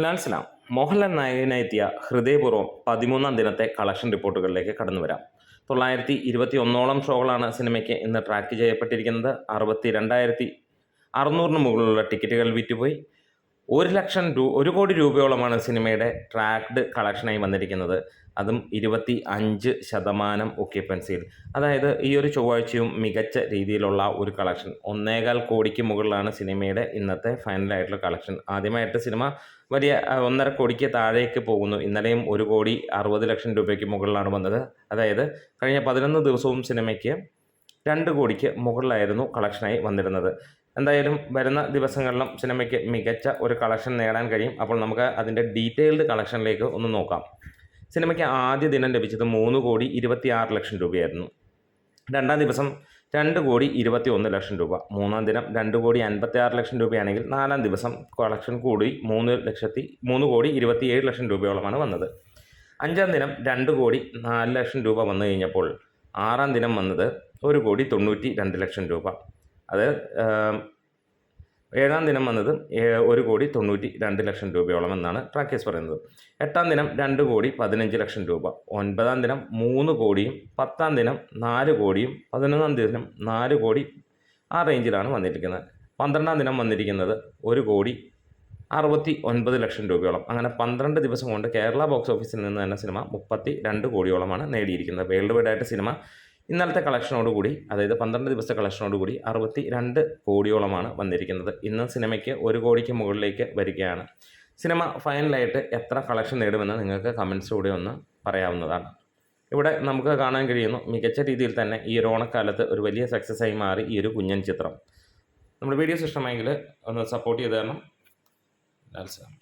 ലാൽ സലാം. മോഹൻലാൽ നായകനായെത്തിയ ഹൃദയപൂർവ്വം 13ാം ദിനത്തെ കളക്ഷൻ റിപ്പോർട്ടുകളിലേക്ക് കടന്നു വരാം. 921ഓളം ഷോകളാണ് സിനിമയ്ക്ക് ഇന്ന് ട്രാക്ക് ചെയ്യപ്പെട്ടിരിക്കുന്നത്. 62,600 മുകളിലുള്ള ടിക്കറ്റുകൾ വിറ്റുപോയി. 1 കോടി രൂപയോളമാണ് സിനിമയുടെ ട്രാക്ക്ഡ് കളക്ഷനായി വന്നിരിക്കുന്നത്. അതും 25% ഒക്യുപ്പൻസിയിൽ. അതായത് ഈ ഒരു ചൊവ്വാഴ്ചയും മികച്ച രീതിയിലുള്ള ഒരു കളക്ഷൻ. 1.25 കോടിക്ക് മുകളിലാണ് സിനിമയുടെ ഇന്നത്തെ ഫൈനലായിട്ടുള്ള കളക്ഷൻ. ആദ്യമായിട്ട് സിനിമ വലിയ 1.5 കോടിക്ക് താഴേക്ക് പോകുന്നു. ഇന്നലെയും 1,60,00,000 രൂപയ്ക്ക് മുകളിലാണ് വന്നത്. അതായത് കഴിഞ്ഞ 11 ദിവസവും സിനിമയ്ക്ക് 2 കോടിക്ക് മുകളിലായിരുന്നു കളക്ഷനായി വന്നിരുന്നത്. എന്തായാലും വരുന്ന ദിവസങ്ങളിലും സിനിമയ്ക്ക് മികച്ച ഒരു കളക്ഷൻ നേടാൻ കഴിയും. അപ്പോൾ നമുക്ക് അതിൻ്റെ ഡീറ്റെയിൽഡ് കളക്ഷനിലേക്ക് ഒന്ന് നോക്കാം. സിനിമയ്ക്ക് ആദ്യ ദിനം ലഭിച്ചത് 3,26,00,000 രൂപയായിരുന്നു. രണ്ടാം ദിവസം 2,21,00,000 രൂപ. മൂന്നാം ദിനം 2,56,00,000 രൂപയാണെങ്കിൽ നാലാം ദിവസം കളക്ഷൻ കൂടി 3,27,00,000 രൂപയോളമാണ് വന്നത്. അഞ്ചാം ദിനം 2,04,00,000 രൂപ വന്നു കഴിഞ്ഞപ്പോൾ ആറാം ദിനം വന്നത് 1,92,00,000 രൂപ. അത് ഏഴാം ദിനം വന്നത് 1,92,00,000 രൂപയോളം എന്നാണ് ട്രാക്കേഴ്സ് പറയുന്നത്. എട്ടാം ദിനം 2,15,00,000 രൂപ. ഒൻപതാം ദിനം 3 കോടിയും 10ാം ദിനം 4 കോടിയും 11ാം ദിനം 4 കോടി ആ റേഞ്ചിലാണ് വന്നിരിക്കുന്നത്. 12ാം ദിനം വന്നിരിക്കുന്നത് 1,69,00,000 രൂപയോളം. അങ്ങനെ 12 ദിവസം കൊണ്ട് കേരള ബോക്സ് ഓഫീസിൽ നിന്ന് തന്നെ സിനിമ 32 കോടിയോളമാണ് നേടിയിരിക്കുന്നത്. വേൾഡ് വൈഡായിട്ട് സിനിമ ഇന്നലത്തെ കളക്ഷനോടുകൂടി, അതായത് 12 ദിവസത്തെ കളക്ഷനോടുകൂടി 62 കോടിയോളമാണ് വന്നിരിക്കുന്നത്. ഇന്ന് സിനിമയ്ക്ക് 1 കോടിക്ക് മുകളിലേക്ക് വരികയാണ്. സിനിമ ഫൈനലായിട്ട് എത്ര കളക്ഷൻ നേടുമെന്ന് നിങ്ങൾക്ക് കമൻസിലൂടെ ഒന്ന് പറയാവുന്നതാണ്. ഇവിടെ നമുക്ക് കാണാൻ കഴിയുന്നു, മികച്ച രീതിയിൽ തന്നെ ഈ ഒരു ഓണക്കാലത്ത് ഒരു വലിയ സക്സസ്സായി മാറി ഈ ഒരു കുഞ്ഞൻ ചിത്രം. നമ്മുടെ വീഡിയോസ് ഇഷ്ടമായെങ്കിൽ ഒന്ന് സപ്പോർട്ട് ചെയ്ത് തരണം. ലാൽ സലാം.